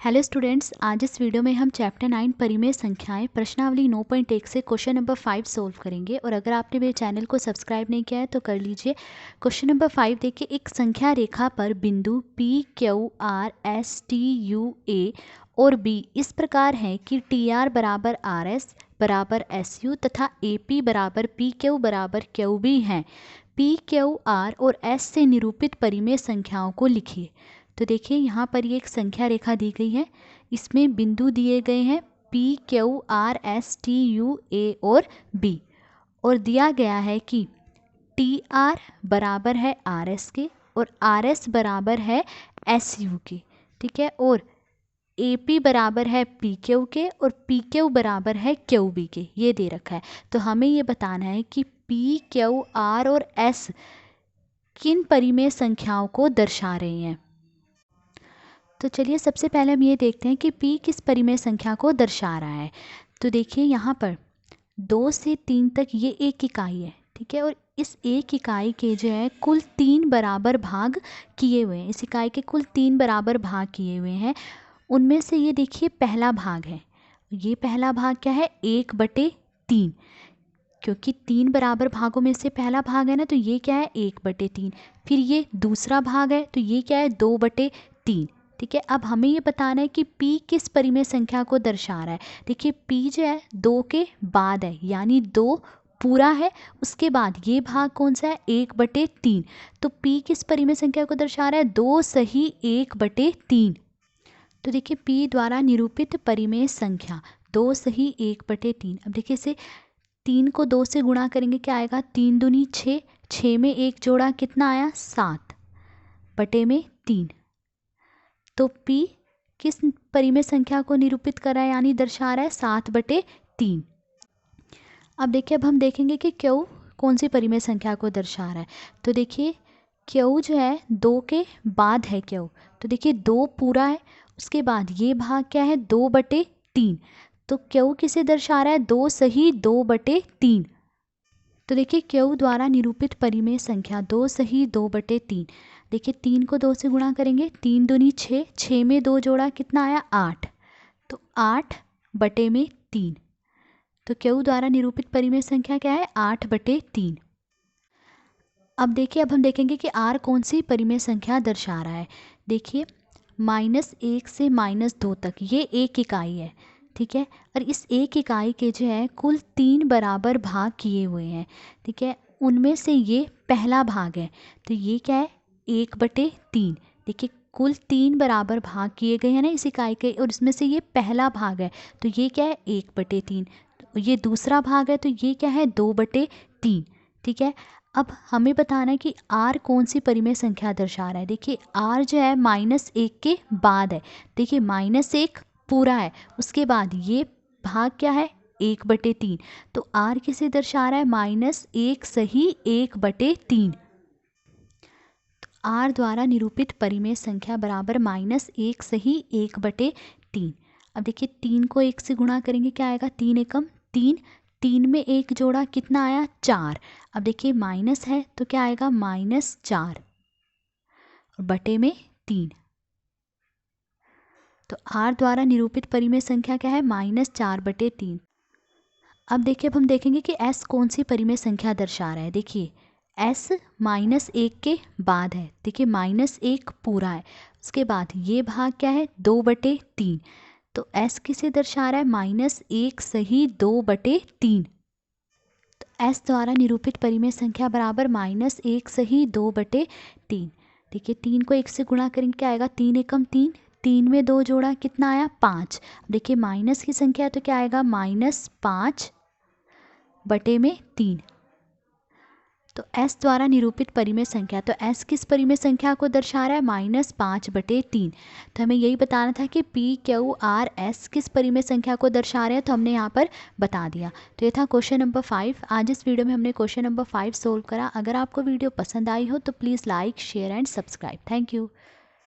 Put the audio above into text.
Hello students, आज इस video में हम चैप्टर 9 परिमेय संख्याएं प्रश्नावली 9.1 से क्वेश्चन नंबर 5 सोल्व करेंगे। और अगर आपने मेरे चैनल को सब्सक्राइब नहीं किया है तो कर लीजिए। क्वेश्चन नंबर 5 देखिए, एक संख्या रेखा पर बिंदु P Q R S T U A और B इस प्रकार है कि TR बराबर RS बराबर SU तथा AP बराबर PQ बराबर QB हैं। P Q R और S से निरूपित परिमेय संख्याओं को लिखिए। तो देखिए, यहाँ पर ये एक संख्या रेखा दी गई है, इसमें बिंदु दिए गए हैं P Q R S T U A और B, और दिया गया है कि TR बराबर है RS के और RS बराबर है SU के, ठीक है, और AP बराबर है PQ के और PQ बराबर है QB के, ये दे रखा है। तो हमें ये बताना है कि P Q R और S किन परिमेय संख्याओं को दर्शा रहे हैं। तो चलिए, सबसे पहले हम ये देखते हैं कि P किस परिमेय संख्या को दर्शा रहा है। तो देखिए, यहाँ पर 2 से 3 तक ये एक इकाई है, ठीक है, और इस एक इकाई के जो है कुल 3 बराबर भाग किए हुए हैं। इस इकाई के कुल 3 बराबर भाग किए हुए हैं। उनमें से ये देखिए पहला भाग है, ये पहला भाग क्या है, 1/3, क्योंकि 3 बराबर भागों में से पहला भाग है ना, तो ये क्या है, 1/3। फिर ये दूसरा भाग है, तो ये क्या है, 2/3, ठीक है। अब हमें ये बताना है कि P किस परिमेय संख्या को दर्शा रहा है। देखिए, P जो है 2 के बाद है, यानी 2 पूरा है, उसके बाद ये भाग कौन सा है, 1/3। तो P किस परिमेय संख्या को दर्शा रहा है, 2 सही 1/3। तो देखिए, P द्वारा निरूपित परिमेय संख्या 2 सही 1/3। अब देखिए, इसे 3 को 2 से गुणा करेंगे, क्या आएगा, 3 दूनी 6, 6 में 1 जोड़ा कितना आया, 7/3। तो P किस परिमेय संख्या को निरूपित कर रहा है, यानी दर्शा रहा है, 7/3। अब देखिए, अब हम देखेंगे कि Q कौन सी परिमेय संख्या को दर्शा रहा है। तो देखिए, Q जो है 2 के बाद है Q, तो देखिए 2 पूरा है, उसके बाद ये भाग क्या है, 2/3। तो Q किसे दर्शा रहा है, 2 सही 2/3। तो देखिए, Q द्वारा निरूपित परिमेय संख्या 2 सही 2/3। देखिए, 3 को 2 से गुणा करेंगे, 3 दूनी 6, 6 में 2 जोड़ा कितना आया, 8। तो 8/3। तो Q द्वारा निरूपित परिमेय संख्या क्या है, 8/3। अब देखिए, अब हम देखेंगे कि R कौन सी परिमेय संख्या दर्शा रहा है। देखिए, -1 से -2 तक ये एक इकाई है, ठीक है, और इस एक इकाई के जो है कुल 3 बराबर भाग किए हुए हैं, ठीक है। उनमें से ये पहला भाग है, तो ये क्या है, 1/3। देखिए, कुल 3 बराबर भाग किए गए हैं ना इस इकाई के, और इसमें से ये पहला भाग है, तो ये क्या है, 1/3। ये दूसरा भाग है, तो ये क्या है, 2/3, ठीक है। अब हमें बताना है कि R कौन सी परिमेय संख्या दर्शा रहा है। देखिए, R जो है -1 के बाद है, देखिए -1 पूरा है, उसके बाद ये भाग क्या है, 1/3। तो R किसे दर्शा रहा है, -1 सही 1/3। तो R द्वारा निरूपित परिमेय संख्या बराबर -1 सही 1/3। अब देखिए, 3 को 1 से गुणा करेंगे, क्या आएगा, 3 एकम 3, 3 में 1 जोड़ा कितना आया, 4। अब देखिए, माइनस है तो क्या आएगा, -4 और बटे में 3। तो R द्वारा निरूपित परिमेय संख्या क्या है, -4/3। अब देखिए, अब हम देखेंगे कि S कौन सी परिमेय संख्या दर्शा रहा है। देखिए, S -1 के बाद है, देखिए -1 पूरा है, उसके बाद ये भाग क्या है, 2/3। तो S किसे दर्शा रहा है, -1 सही 2/3। तो S द्वारा निरूपित परिमेय संख्या बराबर -1 सही 2/3। देखिए, 3 को 1 से गुणा करेंगे, क्या आएगा, 3 एकम 3, 3 में 2 जोड़ा कितना आया, 5। देखिए, माइनस की संख्या है तो क्या आएगा, -5/3। तो S द्वारा निरूपित परिमेय संख्या, तो S किस परिमेय संख्या को दर्शा रहा है, -5/3। तो हमें यही बताना था कि P Q R S किस परिमेय संख्या को दर्शा रहे हैं, तो हमने यहाँ पर बता दिया। तो ये था क्वेश्चन नंबर 5। आज इस वीडियो में हमने क्वेश्चन नंबर 5 सोल्व करा। अगर आपको वीडियो पसंद आई हो तो please like, share and subscribe. Thank you.